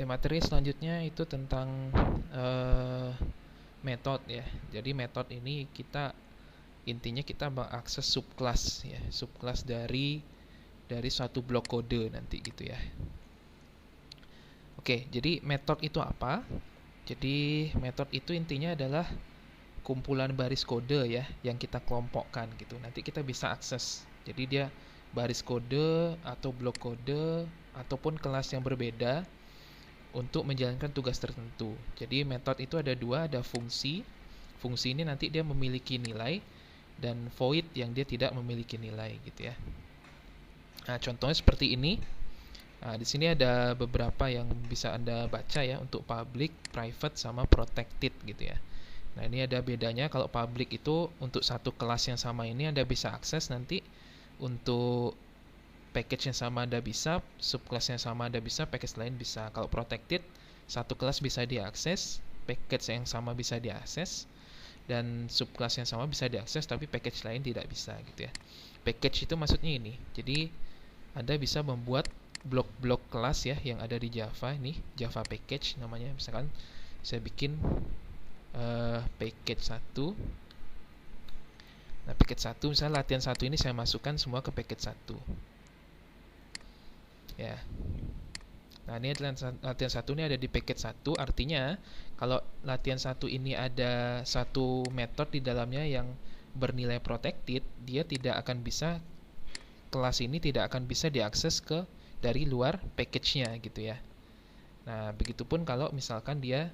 Materi selanjutnya itu tentang eh, method ya. Jadi method ini intinya kita mengakses subclass ya, subclass dari suatu blok kode nanti gitu ya. Oke, jadi method itu apa? Jadi method itu intinya adalah kumpulan baris kode ya yang kita kelompokkan gitu. Nanti kita bisa akses. Jadi dia baris kode atau blok kode ataupun kelas yang berbeda untuk menjalankan tugas tertentu. Jadi metode itu ada dua, ada fungsi. Fungsi ini nanti dia memiliki nilai dan void yang dia tidak memiliki nilai gitu ya. Nah, contohnya seperti ini. Nah, di sini ada beberapa yang bisa Anda baca ya untuk public, private sama protected gitu ya. Nah, ini ada bedanya. Kalau public itu untuk satu kelas yang sama ini Anda bisa akses nanti untuk package yang sama Anda bisa, subclass yang sama Anda bisa, package lain bisa. Kalau protected, satu kelas bisa diakses, package yang sama bisa diakses, dan subclass yang sama bisa diakses, tapi package lain tidak bisa gitu ya. Package itu maksudnya ini. Jadi Anda bisa membuat blok-blok kelas ya yang ada di Java ini, Java package namanya. Misalkan saya bikin package 1. Nah, package 1 misalnya latihan 1 ini saya masukkan semua ke package 1. Ya. Nah, ini latihan 1 ini ada di package 1, artinya kalau latihan 1 ini ada satu metode di dalamnya yang bernilai protected, dia tidak akan bisa, kelas ini tidak akan bisa diakses dari luar package-nya gitu ya. Nah, begitupun kalau misalkan dia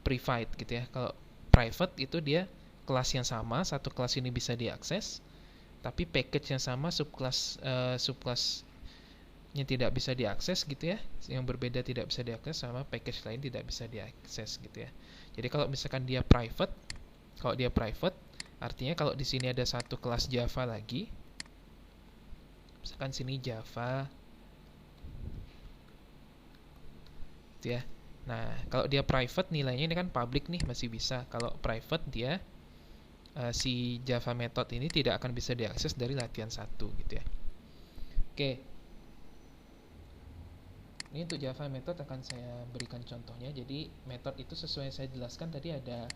private gitu ya. Kalau private itu dia kelas yang sama, satu kelas ini bisa diakses, tapi package yang sama, subclassnya tidak bisa diakses gitu ya. Yang berbeda tidak bisa diakses, sama package lain tidak bisa diakses gitu ya. Jadi kalau misalkan dia private, artinya kalau di sini ada satu kelas Java lagi, misalkan sini Java gitu ya. Nah, kalau dia private nilainya ini kan public nih masih bisa. Kalau private dia si Java method ini tidak akan bisa diakses dari latihan 1 gitu ya. Oke. Ini untuk Java method akan saya berikan contohnya. Jadi method itu sesuai yang saya jelaskan tadi, ada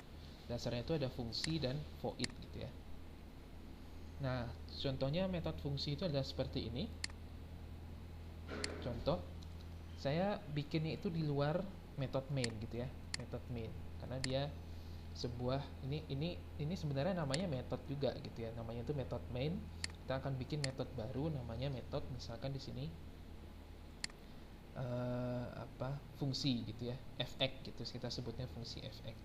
dasarnya itu ada fungsi dan void gitu ya. Nah, contohnya metode fungsi itu adalah seperti ini. Contoh, saya bikinnya itu di luar metode main gitu ya, metode main, karena dia sebuah ini sebenarnya namanya metode juga gitu ya, namanya itu metode main. Kita akan bikin metode baru namanya metode, misalkan di sini fungsi gitu ya, fx gitu, kita sebutnya fungsi fx.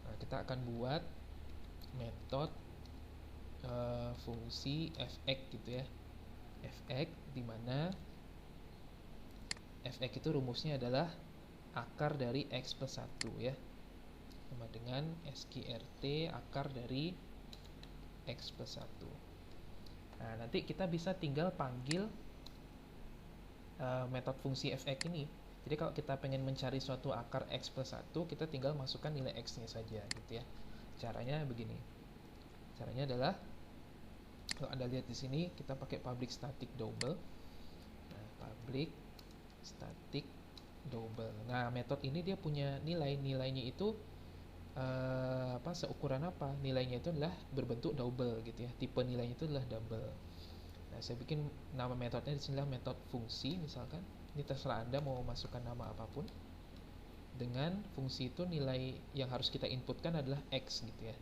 Nah, kita akan buat metode fungsi fx gitu ya, fx dimana fx itu rumusnya adalah akar dari x plus 1 ya, sama dengan skrt akar dari x plus 1. Nah, nanti kita bisa tinggal panggil metode fungsi fx ini. Jadi kalau kita pengen mencari suatu akar x plus 1, kita tinggal masukkan nilai x-nya saja gitu ya. Caranya begini. Caranya adalah, kalau Anda lihat di sini kita pakai public static double. Nah, public static double. Nah, metode ini dia punya nilainya itu seukuran apa? Nilainya itu adalah berbentuk double gitu ya. Tipe nilainya itu adalah double. Nah, saya bikin nama metodenya di sini adalah metode fungsi misalkan. Ini terserah Anda mau masukkan nama apapun. Dengan fungsi itu nilai yang harus kita inputkan adalah x gitu ya.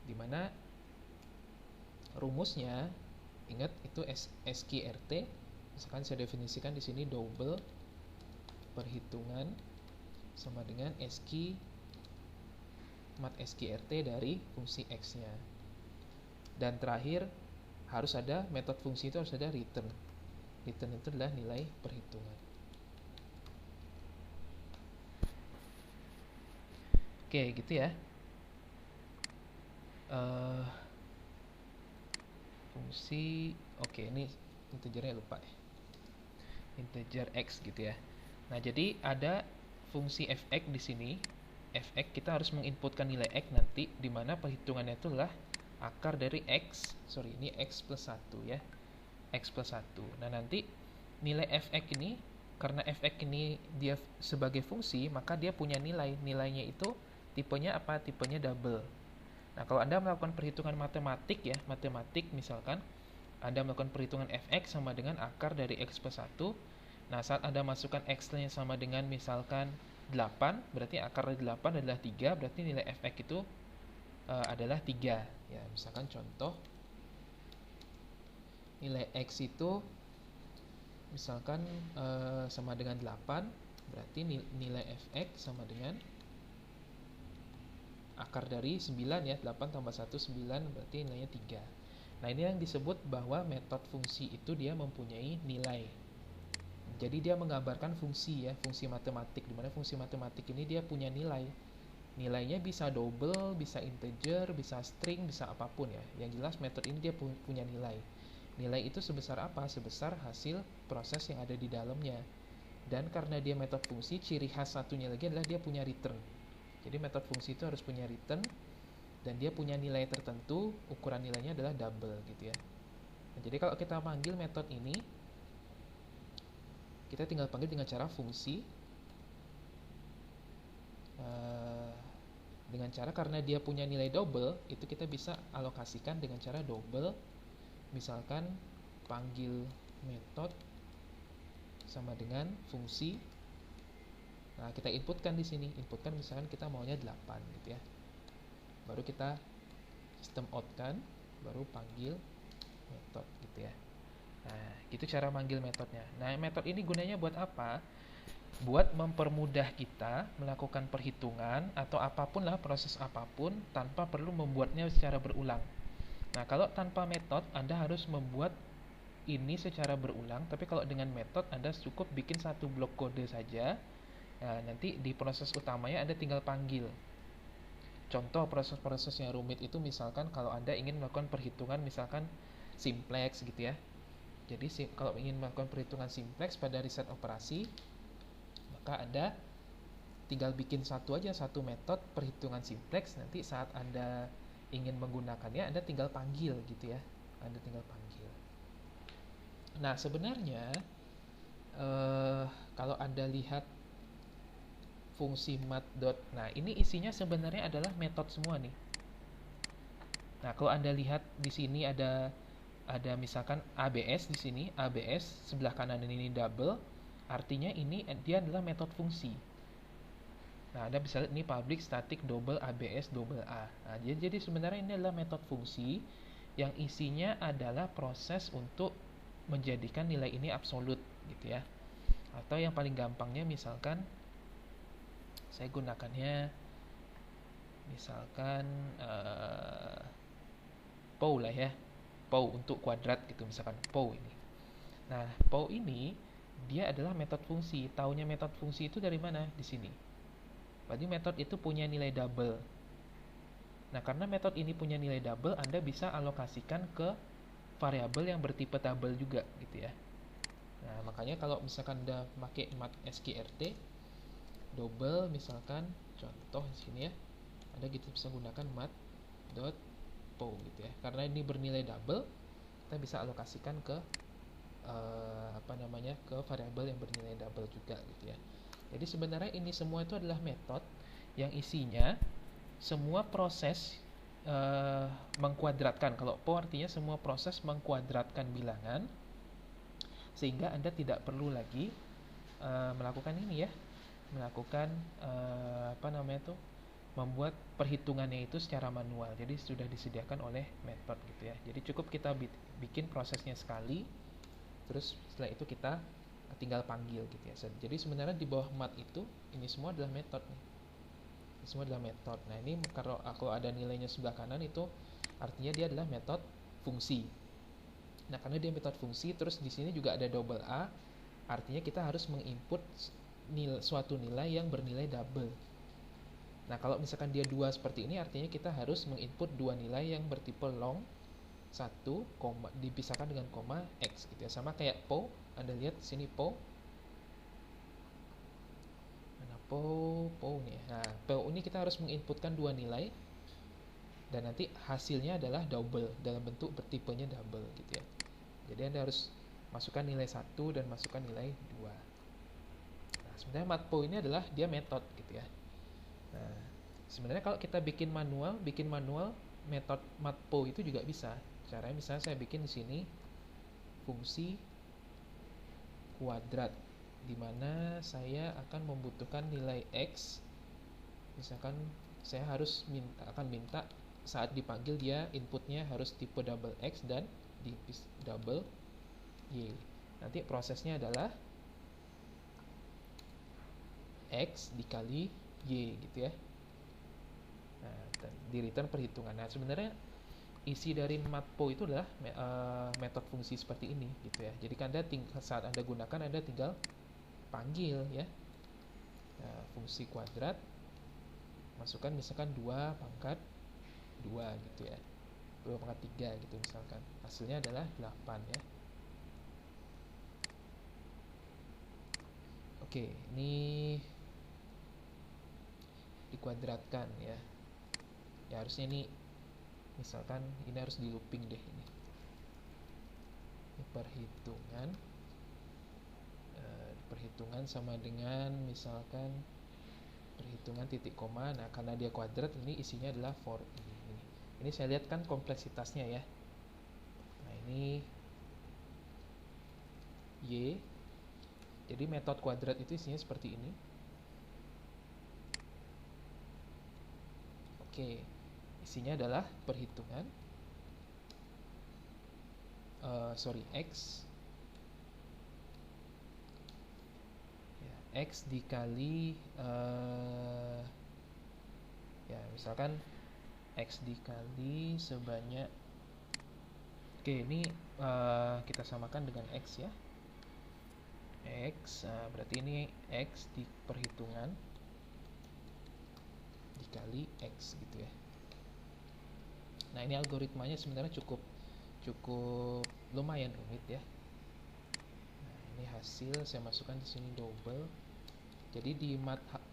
Dimana rumusnya, ingat itu skrt. Misalkan saya definisikan di sini double perhitungan sama dengan mat skrt dari fungsi x-nya. Dan terakhir harus ada metode fungsi itu harus ada return. Return itu adalah nilai perhitungan. Oke, gitu ya. Fungsi, oke, ini integernya lupa ya. Integer x gitu ya. Nah, jadi ada fungsi fx di sini. Fx kita harus menginputkan nilai x nanti, di mana perhitungannya itu adalah akar dari ini x plus 1 ya. X plus 1. Nah, nanti nilai fx ini karena fx ini dia sebagai fungsi, maka dia punya nilai. Nilainya itu tipenya apa? Tipenya double. Nah, kalau Anda melakukan perhitungan matematik ya, matematik misalkan Anda melakukan perhitungan fx sama dengan akar dari x plus 1. Nah, saat Anda masukkan x-nya sama dengan misalkan 8, berarti akar dari 8 adalah 3, berarti nilai fx itu adalah 3. Ya, misalkan contoh nilai x itu misalkan sama dengan 8, berarti nilai fx sama dengan akar dari 9 ya, 8 tambah 1 9, berarti nilainya 3. Nah, ini yang disebut bahwa metode fungsi itu dia mempunyai nilai. Jadi dia menggambarkan fungsi ya, fungsi matematik, di mana fungsi matematik ini dia punya nilai. Nilainya bisa double, bisa integer, bisa string, bisa apapun ya. Yang jelas metode ini dia punya nilai. Nilai itu sebesar apa? Sebesar hasil proses yang ada di dalamnya. Dan karena dia metode fungsi, ciri khas satunya lagi adalah dia punya return. Jadi metode fungsi itu harus punya return dan dia punya nilai tertentu, ukuran nilainya adalah double gitu ya. Nah, jadi kalau kita panggil metode ini, kita tinggal panggil dengan cara fungsi. Dengan cara karena dia punya nilai double, itu kita bisa alokasikan dengan cara double. Misalkan panggil metode sama dengan fungsi. Nah, kita inputkan di sini. Inputkan misalkan kita maunya 8 gitu ya. Baru kita system out kan, baru panggil metode gitu ya. Nah, gitu cara manggil metodenya. Nah, metode ini gunanya buat apa? Buat mempermudah kita melakukan perhitungan atau apapun lah, proses apapun tanpa perlu membuatnya secara berulang. Nah, kalau tanpa metode Anda harus membuat ini secara berulang, tapi kalau dengan metode Anda cukup bikin satu blok kode saja. Nah, nanti di proses utamanya Anda tinggal panggil. Contoh proses-proses yang rumit itu misalkan kalau Anda ingin melakukan perhitungan misalkan simplex gitu ya. Jadi kalau ingin melakukan perhitungan simplex pada reset operasi, maka Anda tinggal bikin satu metode perhitungan simplex. Nanti saat Anda ingin menggunakannya, Anda tinggal panggil gitu ya. Anda tinggal panggil. Nah, sebenarnya kalau Anda lihat fungsi mat. Nah, ini isinya sebenarnya adalah metode semua nih. Nah, kalau Anda lihat di sini ada misalkan ABS di sini, ABS sebelah kanan ini double, artinya ini dia adalah metode fungsi. Nah, Anda bisa lihat ini public static double ABS double A. Nah, jadi sebenarnya ini adalah metode fungsi yang isinya adalah proses untuk menjadikan nilai ini absolut gitu ya. Atau yang paling gampangnya misalkan saya gunakannya misalkan POW lah ya, POW untuk kuadrat gitu, misalkan POW ini. Nah, POW ini dia adalah metode fungsi. Taunya metode fungsi itu dari mana? Di sini. Berarti metode itu punya nilai double. Nah, karena metode ini punya nilai double, Anda bisa alokasikan ke variabel yang bertipe double juga gitu ya. Nah, makanya kalau misalkan Anda pakai mat sqrt double misalkan contoh di sini ya, Anda gitu bisa gunakan mat.pow gitu ya. Karena ini bernilai double, kita bisa alokasikan ke ke variabel yang bernilai double juga gitu ya. Jadi sebenarnya ini semua itu adalah metode yang isinya semua proses mengkuadratkan. Kalau POW artinya semua proses mengkuadratkan bilangan, sehingga Anda tidak perlu lagi melakukan ini ya, melakukan membuat perhitungannya itu secara manual. Jadi sudah disediakan oleh metode gitu ya. Jadi cukup kita bikin prosesnya sekali, terus setelah itu kita tinggal panggil gitu ya. Jadi sebenarnya di bawah mat itu ini semua adalah metode nih. Ini semua adalah metode. Nah, ini kalau ada nilainya sebelah kanan itu artinya dia adalah metode fungsi. Nah, karena dia metode fungsi, terus di sini juga ada double A, artinya kita harus menginput suatu nilai yang bernilai double. Nah, kalau misalkan dia dua seperti ini, artinya kita harus menginput dua nilai yang bertipe long, satu koma dipisahkan dengan koma x gitu ya. Sama kayak POW, Anda lihat sini POW. Mana POW nih. Nah, POW ini kita harus menginputkan dua nilai dan nanti hasilnya adalah double dalam bentuk bertipenya double gitu ya. Jadi Anda harus masukkan nilai 1 dan masukkan nilai 2. sebenarnya matpo ini adalah dia metode gitu ya. Nah, sebenarnya kalau kita bikin manual metode matpo itu juga bisa. Caranya misalnya saya bikin di sini fungsi kuadrat, di mana saya akan membutuhkan nilai x. Misalkan saya akan minta saat dipanggil dia inputnya harus tipe double x dan double y. Nanti prosesnya adalah x dikali y gitu ya. Nah, di return perhitungan. Nah, sebenarnya isi dari matpo itu adalah metode fungsi seperti ini gitu ya. Jadi saat Anda gunakan Anda tinggal panggil ya. Nah, fungsi kuadrat masukkan misalkan 2 pangkat 2 gitu ya. 2 pangkat 3 gitu misalkan. Hasilnya adalah 8 ya. Oke, ini dikuadratkan ya. Ya harusnya ini misalkan ini harus di looping deh ini. Perhitungan sama dengan misalkan perhitungan titik koma. Nah, karena dia kuadrat ini isinya adalah for ini. Ini saya lihat kan kompleksitasnya ya. Nah, ini y. Jadi metode kuadrat itu isinya seperti ini. Oke, isinya adalah perhitungan x ya, x dikali ya misalkan x dikali sebanyak, oke ini kita samakan dengan x ya, x berarti ini x di perhitungan dikali x gitu ya. Nah, ini algoritmanya sebenarnya cukup lumayan rumit ya. Nah, ini hasil saya masukkan di sini double. Jadi di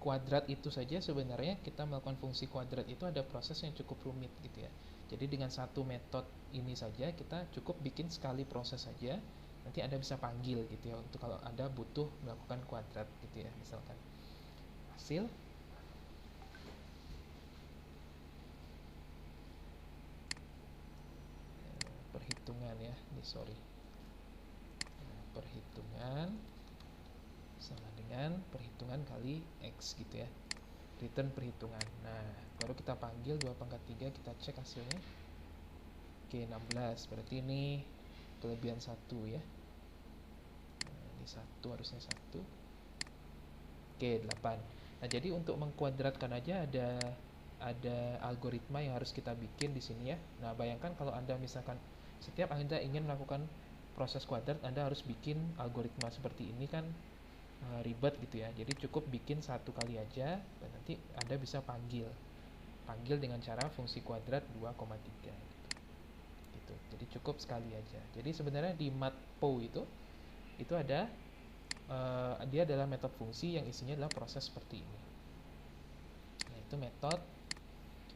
kuadrat itu saja sebenarnya kita melakukan fungsi kuadrat itu ada proses yang cukup rumit gitu ya. Jadi dengan satu metode ini saja kita cukup bikin sekali proses saja. Nanti Anda bisa panggil gitu ya untuk kalau Anda butuh melakukan kuadrat gitu ya, misalkan. Hasil perhitungan ya, perhitungan sama dengan perhitungan kali x gitu ya, return perhitungan. Nah, baru kita panggil 2 pangkat 3, kita cek hasilnya. Oke, 16, berarti ini kelebihan 1 ya. Nah, ini 1, harusnya 1. Oke, 8. Nah, jadi untuk mengkuadratkan aja ada algoritma yang harus kita bikin di sini ya. Nah, bayangkan kalau Anda misalkan setiap Anda ingin melakukan proses kuadrat, Anda harus bikin algoritma seperti ini kan ribet gitu ya. Jadi cukup bikin satu kali aja dan nanti Anda bisa panggil dengan cara fungsi kuadrat 2,3 gitu. Jadi cukup sekali aja. Jadi sebenarnya di matpo itu ada dia adalah metode fungsi yang isinya adalah proses seperti ini. Nah, itu metode.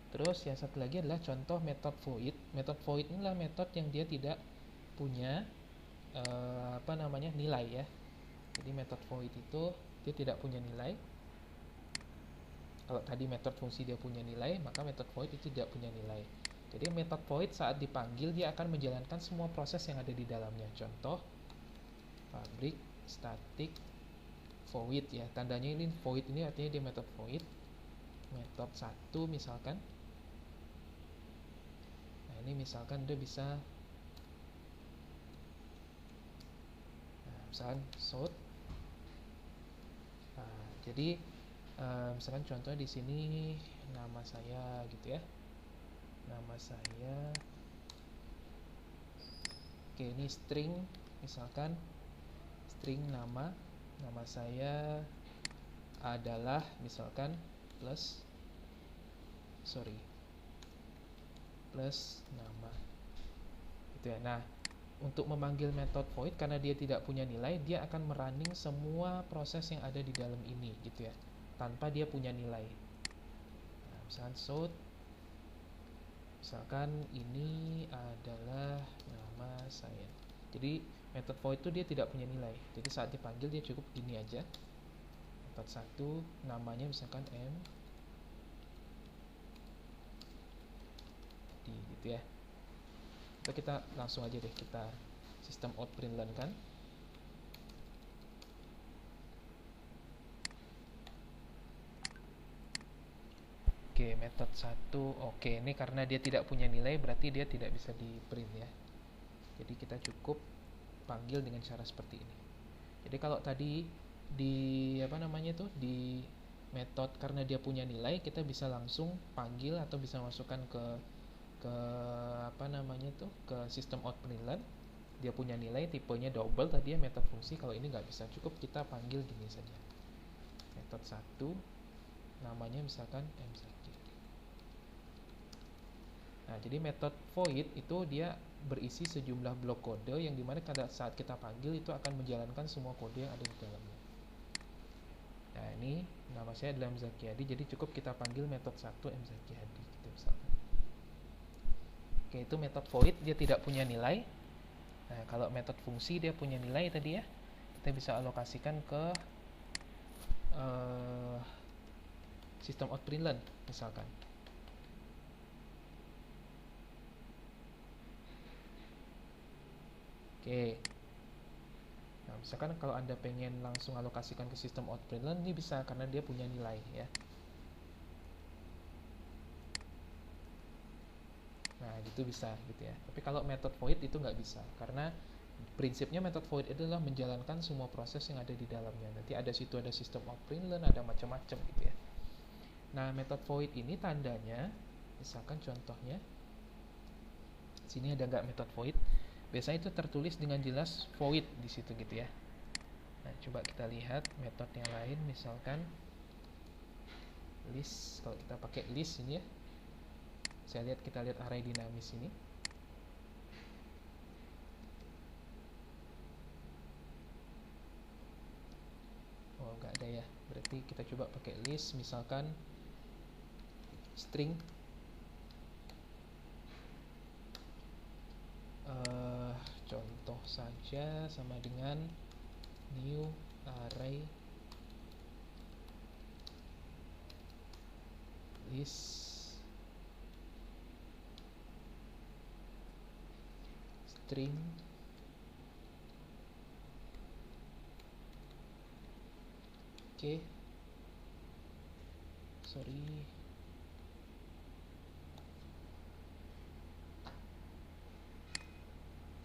Terus yang satu lagi adalah contoh metode void. Metode void inilah metode yang dia tidak punya nilai ya. Jadi metode void itu dia tidak punya nilai. Kalau tadi metode fungsi dia punya nilai, maka metode void itu tidak punya nilai. Jadi metode void saat dipanggil dia akan menjalankan semua proses yang ada di dalamnya. Contoh public static void ya. Tandanya ini void ini artinya dia metode void. Metode 1 misalkan. Nah, ini misalkan dia bisa misalkan shout. Nah, jadi misalkan contohnya di sini nama saya gitu ya. Nama saya. Oke, ini string misalkan string nama saya adalah misalkan plus nama gitu ya. Nah, untuk memanggil metode void karena dia tidak punya nilai, dia akan merunning semua proses yang ada di dalam ini gitu ya, tanpa dia punya nilai. Nah, misalkan shout, misalkan ini adalah nama saya. Jadi metode void itu dia tidak punya nilai. Jadi saat dipanggil dia cukup gini aja. metode 1 namanya misalkan M D gitu ya. Atau kita langsung aja deh kita sistem out println kan. Oke, metode 1. Oke, ini karena dia tidak punya nilai berarti dia tidak bisa di print ya. Jadi kita cukup panggil dengan cara seperti ini. Jadi kalau tadi di di metode karena dia punya nilai, kita bisa langsung panggil atau bisa masukkan ke ke sistem out println. Dia punya nilai tipenya double tadi ya, metode fungsi. Kalau ini nggak bisa, cukup kita panggil gini saja. Metode 1 namanya misalkan M saja. Nah, jadi metode void itu dia berisi sejumlah blok kode yang dimana pada saat kita panggil itu akan menjalankan semua kode yang ada di dalamnya. Nah, ini nama saya adalah Mzakyadi, jadi cukup kita panggil metode 1 Mzakyadi gitu misalkan. Oke, itu metode void, dia tidak punya nilai. Nah, kalau metode fungsi dia punya nilai tadi ya, kita bisa alokasikan ke sistem out println misalkan. Oke. Nah, misalkan kalau Anda pengen langsung alokasikan ke sistem out println, ini bisa karena dia punya nilai ya. Nah, gitu bisa gitu ya. Tapi kalau method void itu nggak bisa karena prinsipnya method void adalah menjalankan semua proses yang ada di dalamnya. Nanti ada situ ada sistem out println, ada macam-macam gitu ya. Nah, method void ini tandanya, misalkan contohnya, sini ada nggak method void? Biasanya itu tertulis dengan jelas void di situ gitu ya. Nah, coba kita lihat metode yang lain, misalkan list. Kalau kita pakai list ini ya, kita lihat array dinamis ini. Oh, nggak ada ya. Berarti kita coba pakai list, misalkan string contoh saja sama dengan new array list string sorry.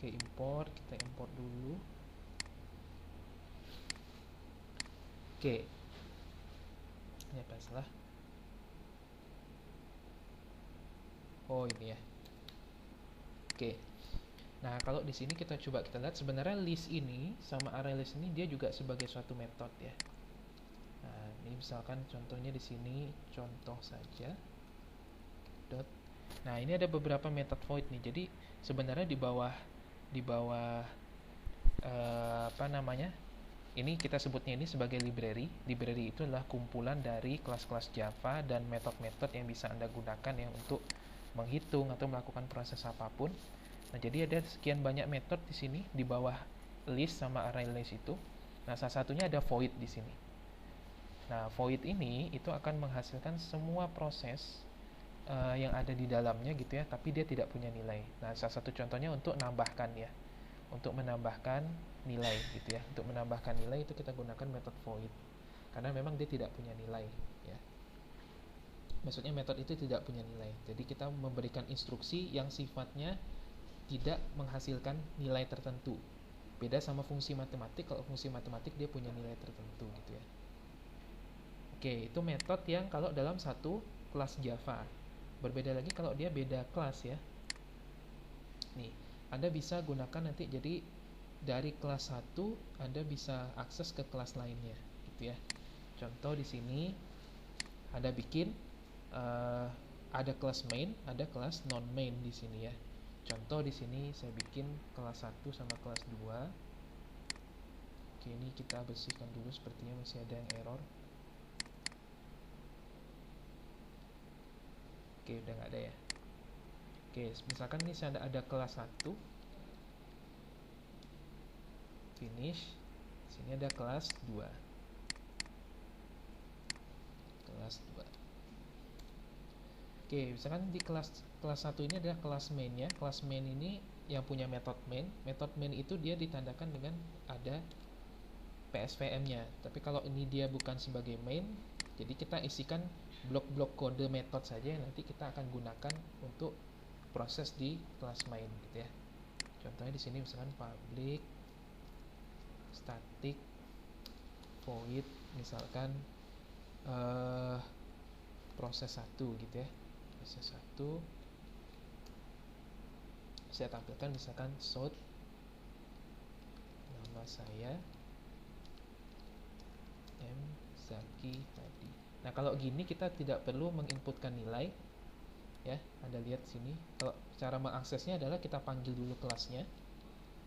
Import, kita import dulu. Ini apa salah? Oh, ini ya. Nah, kalau di sini kita lihat sebenarnya list ini sama array list ini dia juga sebagai suatu metode ya. Nah, ini misalkan contohnya di sini contoh saja. Nah, ini ada beberapa method void nih. Jadi sebenarnya di bawah ini kita sebutnya ini sebagai library. Library itu adalah kumpulan dari kelas-kelas Java dan metode-metode yang bisa Anda gunakan ya untuk menghitung atau melakukan proses apapun. Nah, jadi ada sekian banyak metode di sini di bawah list sama array list itu. Nah, salah satunya ada void di sini. Nah, void ini itu akan menghasilkan semua proses yang ada di dalamnya gitu ya, tapi dia tidak punya nilai. Nah, salah satu contohnya untuk menambahkan nilai gitu ya. Untuk menambahkan nilai itu kita gunakan metode void karena memang dia tidak punya nilai ya. Maksudnya metode itu tidak punya nilai. Jadi kita memberikan instruksi yang sifatnya tidak menghasilkan nilai tertentu. Beda sama fungsi matematik. Kalau fungsi matematik dia punya nilai tertentu gitu ya. Itu metode yang kalau dalam satu kelas Java. Berbeda lagi kalau dia beda kelas ya. Nih, Anda bisa gunakan nanti jadi dari kelas 1 Anda bisa akses ke kelas lainnya gitu ya. Contoh di sini Anda bikin ada kelas main, ada kelas non main di sini ya. Contoh di sini saya bikin kelas 1 sama kelas 2. Ini kita bersihkan dulu, sepertinya masih ada yang error. Udah nggak ada ya. Misalkan ini saya ada kelas 1 finish. Sini ada kelas 2. kelas 2. Oke, misalkan di kelas 1 ini adalah kelas main ya. Kelas main ini yang punya metode main. Metode main itu dia ditandakan dengan ada PSVM-nya. Tapi kalau ini dia bukan sebagai main, jadi kita isikan blok-blok kode metode saja yang nanti kita akan gunakan untuk proses di kelas main gitu ya. Contohnya di sini misalkan public static void misalkan proses 1 gitu ya. Proses 1 saya tampilkan misalkan shout nama saya M Zaki tadi. Nah, kalau gini kita tidak perlu menginputkan nilai ya. Anda lihat sini. Kalau cara mengaksesnya adalah kita panggil dulu kelasnya.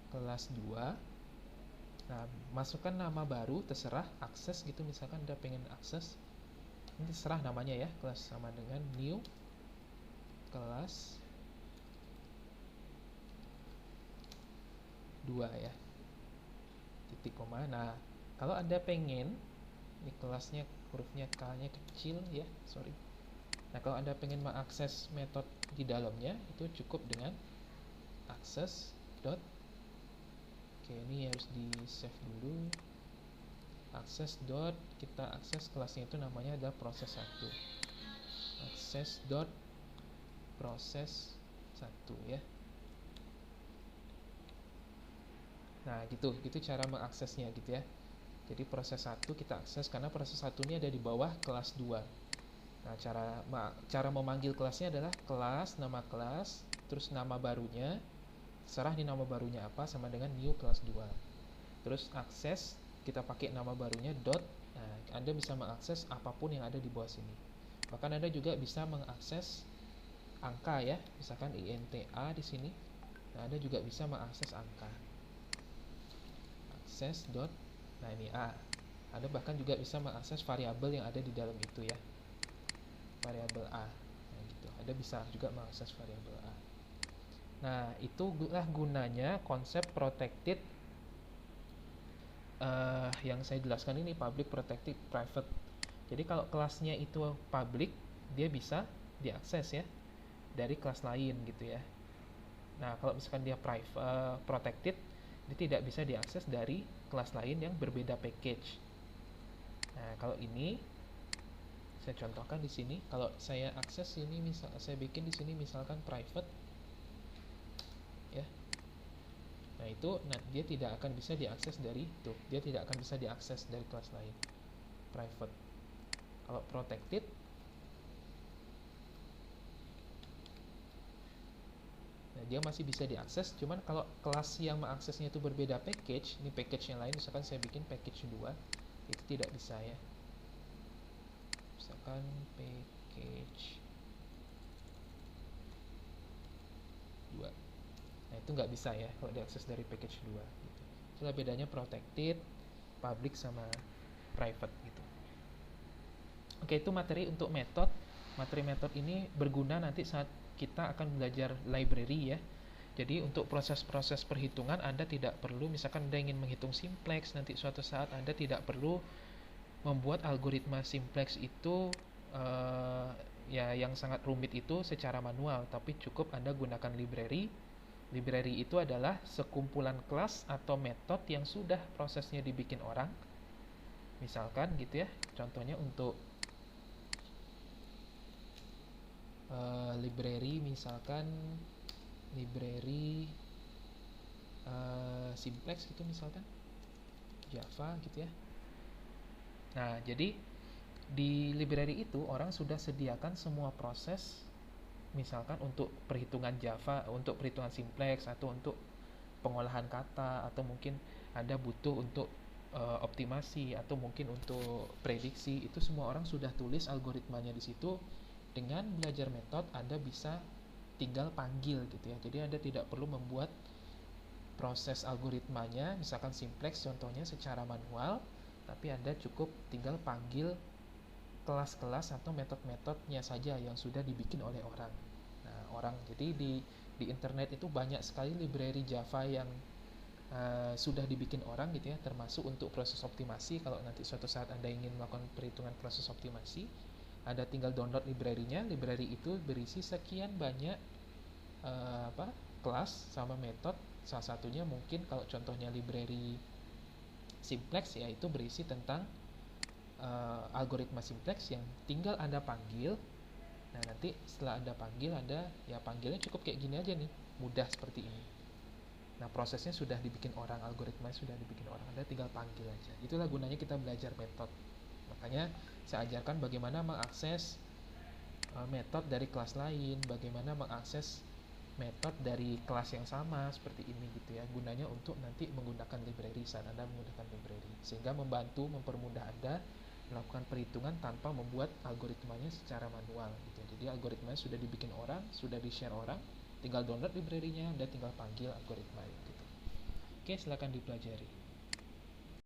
Kelas 2. Nah, masukkan nama baru, terserah akses gitu, misalkan Anda pengen akses. Ini terserah namanya ya, kelas sama dengan new kelas 2 ya. Titik koma. Nah, kalau Anda pengen ini kelasnya hurufnya K-nya kecil ya, sorry. Nah, kalau Anda pengen mengakses metode di dalamnya, itu cukup dengan akses dot. Oke, ini harus di save dulu. Akses dot, kita akses kelasnya itu namanya adalah proses 1. Akses dot proses 1 ya. Nah, gitu cara mengaksesnya gitu ya. Jadi proses 1 kita akses karena proses 1 ini ada di bawah kelas 2. Nah, cara memanggil kelasnya adalah kelas, nama kelas, terus nama barunya, serah di nama barunya apa, sama dengan new kelas 2. Terus akses, kita pakai nama barunya dot. Nah, Anda bisa mengakses apapun yang ada di bawah sini. Bahkan Anda juga bisa mengakses angka ya, misalkan INTA di sini. Nah, Anda juga bisa mengakses angka. Akses dot. Nah, ini A. Anda bahkan juga bisa mengakses variabel yang ada di dalam itu ya. Variabel A. Nah, gitu. Anda bisa juga mengakses variabel A. Nah, itulah gunanya konsep protected yang saya jelaskan ini, public, protected, private. Jadi kalau kelasnya itu public, dia bisa diakses ya dari kelas lain gitu ya. Nah, kalau misalkan dia protected, dia tidak bisa diakses dari kelas lain yang berbeda package. Nah, kalau ini saya contohkan di sini. Kalau saya akses ini, misal saya bikin di sini misalkan private ya. Nah, itu dia tidak akan bisa diakses dari itu. Dia tidak akan bisa diakses dari kelas lain. Private. Kalau protected, nah, dia masih bisa diakses, cuman kalau kelas yang mengaksesnya itu berbeda package, ini package yang lain, misalkan saya bikin package 2, itu tidak bisa ya. Misalkan package 2. Nah, itu nggak bisa ya kalau diakses dari package 2 gitu. Itulah bedanya protected, public sama private gitu. Oke, itu materi untuk metode. Materi metode ini berguna nanti saat kita akan belajar library ya. Jadi untuk proses-proses perhitungan Anda tidak perlu, misalkan Anda ingin menghitung simplex, nanti suatu saat Anda tidak perlu membuat algoritma simplex itu ya yang sangat rumit itu secara manual, tapi cukup Anda gunakan library. Library itu adalah sekumpulan kelas atau metode yang sudah prosesnya dibikin orang. Misalkan gitu ya, contohnya untuk library, misalkan library simplex gitu misalkan Java gitu ya. Nah, jadi di library itu orang sudah sediakan semua proses, misalkan untuk perhitungan Java, untuk perhitungan simplex, atau untuk pengolahan kata, atau mungkin Anda butuh untuk optimasi, atau mungkin untuk prediksi. Itu semua orang sudah tulis algoritmanya di situ. Dengan belajar metode Anda bisa tinggal panggil gitu ya. Jadi Anda tidak perlu membuat proses algoritmanya, misalkan simplex contohnya secara manual, tapi Anda cukup tinggal panggil kelas-kelas atau metode-metodenya saja yang sudah dibikin oleh orang. Nah, jadi di internet itu banyak sekali library Java yang sudah dibikin orang gitu ya, termasuk untuk proses optimasi. Kalau nanti suatu saat Anda ingin melakukan perhitungan proses optimasi, Anda tinggal download library-nya. Library itu berisi sekian banyak apa kelas sama metode. Salah satunya mungkin kalau contohnya library simplex, ya itu berisi tentang algoritma simplex yang tinggal Anda panggil. Nah, nanti setelah Anda panggil, Anda ya panggilnya cukup kayak gini aja nih, mudah seperti ini. Nah, prosesnya sudah dibikin orang, algoritma sudah dibikin orang, Anda tinggal panggil aja. Itulah gunanya kita belajar metode. Makanya saya ajarkan bagaimana mengakses metode dari kelas lain, bagaimana mengakses metode dari kelas yang sama seperti ini gitu ya. Gunanya untuk nanti menggunakan library saat Anda menggunakan library, sehingga membantu mempermudah Anda melakukan perhitungan tanpa membuat algoritmanya secara manual gitu. Jadi algoritmanya sudah dibikin orang, sudah di-share orang, tinggal download library-nya, Anda tinggal panggil algoritma gitu. Oke, silakan dipelajari.